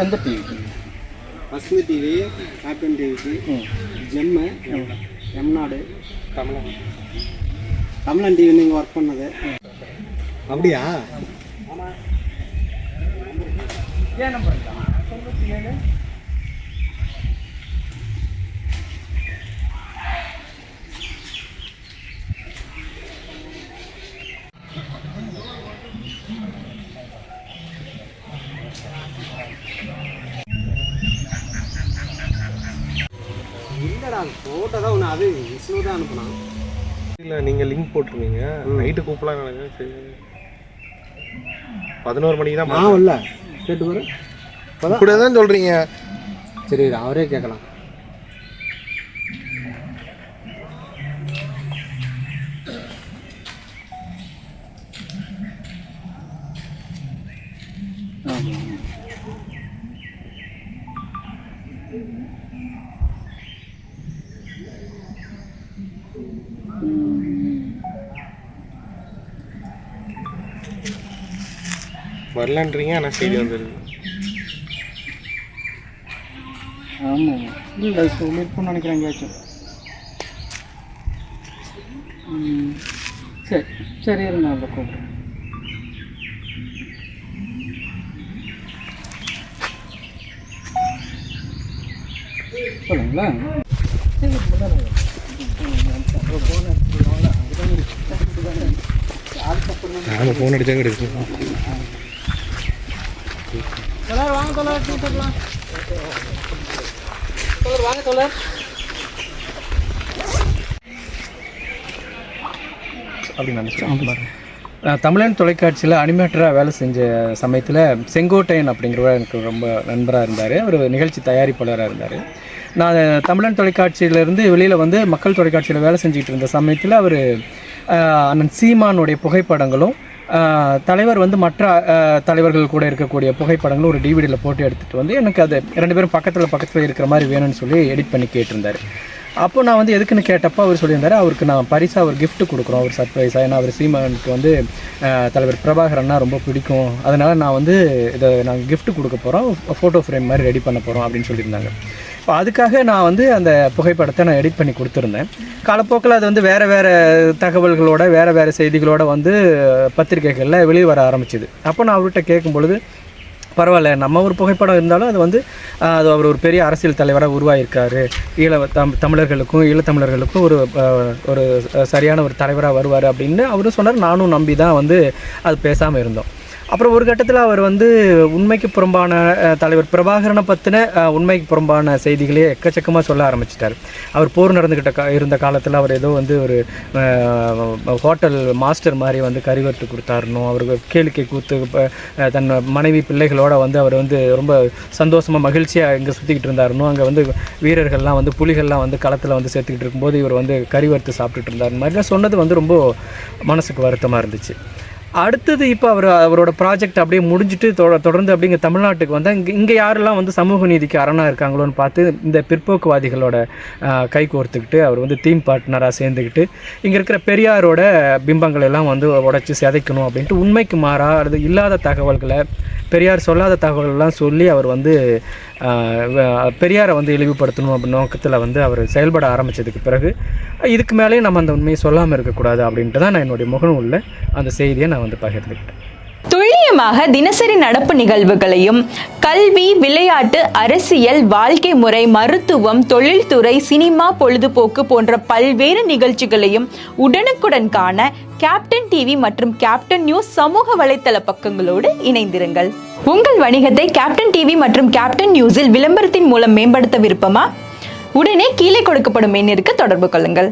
எந்த TV? Vasanthi TV, captain டிவிக்கு, gem, எம்நாடு, தமிழன் டிவி நீங்கள் ஒர்க் பண்ணது. அப்படியா? ஆமாம். ஏன் நம்பர் 97 இல்லைடா, ஃபோட்டோ தான் ஒன்று, அது விஷ்ணு தான் அனுப்புனான். இல்லை, நீங்கள் லிங்க் போட்டிருந்தீங்க. நைட்டு கூப்பிடலாம் நினைக்கிறேன். சரி, 11 மணிக்கு தான். இல்லை கேட்டு வர இப்படி தான் சொல்கிறீங்க. சரி, அவரே கேட்கலாம். வரலன்றீங்க, ஆனால் செய்தி வந்துடுது. ஆமாம், இல்லை சொல்லியிருப்போம்னு நினைக்கிறேன் எங்கேயாச்சும். சரி சரி, இருங்க அதில் கூப்பிடுறேன். சொல்லுங்களா? நாங்கள் ஃபோன் அடித்தாங்க எடுக்கும். வாங்க தோழர், வாங்க தோழர். அப்படி நினச்சேன். தமிழன் தொலைக்காட்சியில் அனிமேட்டராக வேலை செஞ்ச சமயத்தில் செங்கோட்டையன் அப்படிங்கிறவர் எனக்கு ரொம்ப நண்பராக இருந்தார். அவர் நிகழ்ச்சி தயாரிப்பாளராக இருந்தார். நான் தமிழன் தொலைக்காட்சியிலேருந்து வெளியில் வந்து மக்கள் தொலைக்காட்சியில் வேலை செஞ்சுக்கிட்டு இருந்த சமயத்தில் அவர் அண்ணன் சீமானுடைய புகைப்படங்களும் தலைவர் வந்து மற்ற தலைவர்கள் கூட இருக்கக்கூடிய புகைப்படங்களும் ஒரு டிவிடியில் போட்டு எடுத்துகிட்டு வந்து எனக்கு அது 2 பேரும் பக்கத்தில் இருக்கிற மாதிரி வேணும்னு சொல்லி எடிட் பண்ணி கேட்டிருந்தார். அப்போ நான் வந்து எதுக்குன்னு கேட்டப்போ அவர் சொல்லியிருந்தார், அவருக்கு நான் பரிசாக ஒரு கிஃப்ட் கொடுக்குறோம், ஒரு சர்ப்ரைஸாக. ஏன்னா அவர் சீமானுக்கு வந்து தலைவர் பிரபாகரன்னா ரொம்ப பிடிக்கும், அதனால் நான் வந்து இதை நாங்கள் கிஃப்ட் கொடுக்க போகிறோம், ஃபோட்டோ ஃப்ரேம் மாதிரி ரெடி பண்ண போகிறோம் அப்படின்னு சொல்லியிருந்தாங்க. இப்போ அதுக்காக நான் வந்து அந்த புகைப்படத்தை நான் எடிட் பண்ணி கொடுத்துருந்தேன். காலப்போக்கில் அது வந்து வேறு தகவல்களோட வேறு செய்திகளோடு வந்து பத்திரிகைகளில் வெளியே வர ஆரம்பிச்சிது. அப்போ நான் அவர்கிட்ட கேட்கும் பொழுது, பரவாயில்ல, நம்ம ஒரு புகைப்படம் இருந்தாலும் அது வந்து அது அவர் ஒரு பெரிய அரசியல் தலைவராக உருவாகியிருக்காரு, தமிழர்களுக்கும் ஈழத்தமிழர்களுக்கும் ஒரு சரியான ஒரு தலைவராக வருவார் அப்படின்னு அவரும் சொன்னார். நானும் நம்பி தான் வந்து அது பேசாமல் இருந்தோம். அப்புறம் ஒரு கட்டத்தில் அவர் வந்து உண்மைக்கு புறம்பான தலைவர் பிரபாகரனை பற்றின உண்மைக்கு புறம்பான செய்திகளே எக்கச்சக்கமாக சொல்ல ஆரம்பிச்சிட்டார். அவர் போர் இருந்த காலத்தில் அவர் ஏதோ வந்து ஒரு ஹோட்டல் மாஸ்டர் மாதிரி வந்து கறிவறுத்து கொடுத்தாருனோ, அவருக்கு கேளிக்கை கூத்து தன் மனைவி பிள்ளைகளோடு வந்து அவர் வந்து ரொம்ப சந்தோஷமாக மகிழ்ச்சியாக இங்கே சுற்றிக்கிட்டு இருந்தாருனோ, அங்கே வந்து வீரர்கள்லாம் வந்து புலிகள்லாம் வந்து களத்தில் வந்து சேர்த்துக்கிட்டு இருக்கும்போது இவர் வந்து கறிவறுத்து சாப்பிட்டுட்டு இருந்தார் மாதிரிலாம் சொன்னது வந்து ரொம்ப மனசுக்கு வருத்தமாக இருந்துச்சு. அடுத்தது இப்போ அவரோட ப்ராஜெக்ட் அப்படியே முடிஞ்சுட்டு தொடர்ந்து அப்படிங்க தமிழ்நாட்டுக்கு வந்தால் இங்கே யாரெல்லாம் வந்து சமூக நீதிக்கு அரணாக இருக்காங்களோன்னு பார்த்து இந்த பிற்போக்குவாதிகளோட கை கோர்த்துக்கிட்டு அவர் வந்து டீம் பார்ட்னராக சேர்ந்துக்கிட்டு இங்கே இருக்கிற பெரியாரோட பிம்பங்கள் எல்லாம் வந்து உடைச்சி சிதைக்கணும் அப்படின்ட்டு உண்மைக்கு மாறாக அல்லது இல்லாத தகவல்களை, பெரியார் சொல்லாத தகவல்கள்லாம் சொல்லி அவர் வந்து பெரியாரை வந்து இழிவுபடுத்தணும் அப்படின்னு நோக்கத்தில் வந்து அவர் செயல்பட ஆரம்பித்ததுக்கு பிறகு இதுக்கு மேலேயும் நம்ம அந்த உண்மையை சொல்லாமல் இருக்கக்கூடாது அப்படின்ட்டு தான் நான் என்னுடைய முகநூலில் அந்த செய்தியை நான் வந்து பகிர்ந்துக்கிட்டேன். துல்லியமாக தினசரி நடப்பு நிகழ்வுகளையும் கல்வி, விளையாட்டு, அரசியல், வாழ்க்கை முறை, மருத்துவம், தொழில்துறை, சினிமா, பொழுதுபோக்கு போன்ற பல்வேறு நிகழ்ச்சிகளையும் உடனுக்குடன் காண கேப்டன் டிவி மற்றும் கேப்டன் நியூஸ் சமூக வலைத்தள பக்கங்களோடு இணைந்திருங்கள். உங்கள் வணிகத்தை கேப்டன் டிவி மற்றும் கேப்டன் நியூஸில் விளம்பரத்தின் மூலம் மேம்படுத்த விருப்பமா? உடனே கீழே கொடுக்கப்படும் எண்ணிற்கு தொடர்பு கொள்ளுங்கள்.